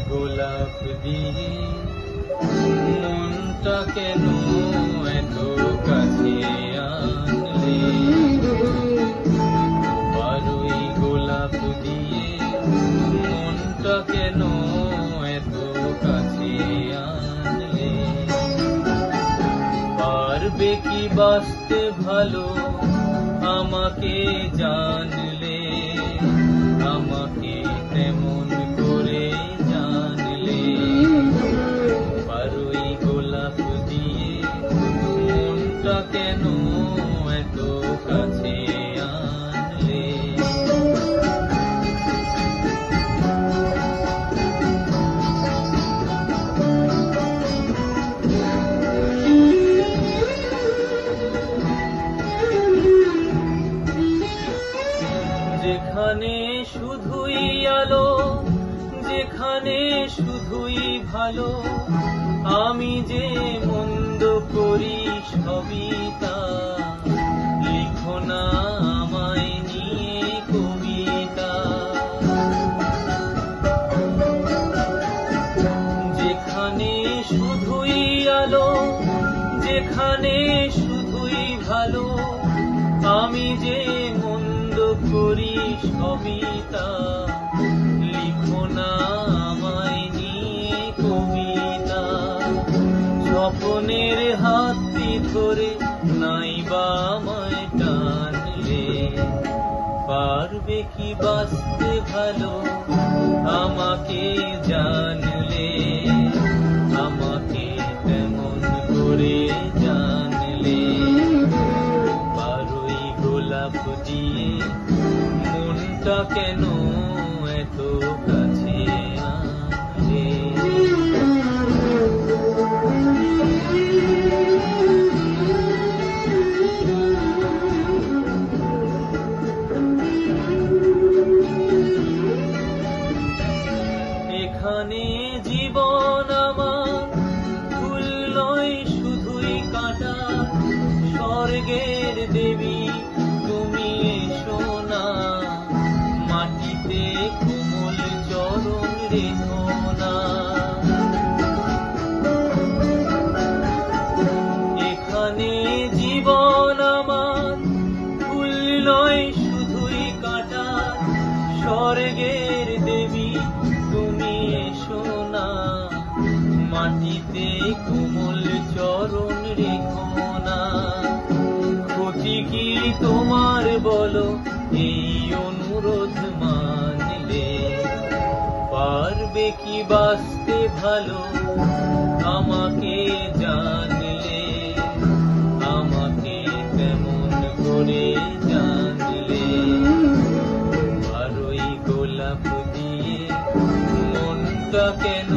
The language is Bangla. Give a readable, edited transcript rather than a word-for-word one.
গোলাপ দিয়ে মনটা কেন এত কাছে আনলে? বারুই গোলাপ দিয়ে মনটা কেন এত কাছে আনলে? পারবে কি বাঁচতে ভালো আমাকে জানলে? আমাকে তেমন করে জানলে? বারুই গোলাপ দিয়ে মনটা কেন এত কাছে আনলে? যেখানে শুধুই আলো, যেখানে শুধুই ভালো, আমি যে মন্দ করি সবই তা। লিখো না আমায় নিয়ে কবিতা। যেখানে শুধুই আলো, যেখানে শুধুই ভালো, আমি যে মন্দ করি সবই তা। লিখো না আমায় নিয়ে কবিতা। স্বপ্নের হাতটি ধরে নাইবা আমায় টানলে? পারবে কি বাঁচতে ভালো আমাকে জানলে? আমাকে তেমন করে জানলে? বারুই গোলাপ দিয়ে মনটা কেন এত কাছে আনলে? এখানে জীবন আমার ফুল নয় শুধুই কাঁটা। স্বর্গের দেবী তুমি এসো না, মাটিতে কোমল চরণ রেখো না। এখানে জীবন আমার ফুল নয় শুধুই কাঁটা। স্বর্গের দেবী তুমি এসো না, মাটিতে কোমল চরণ রেখো না। ক্ষতি কি তোমার বলো এই অনুরোধ মানলে? পারবে কি বাঁচতে ভালো আমাকে জানলে? আমাকে তেমন করে জানলে? বারুই গোলাপ দিয়ে মনটা কেন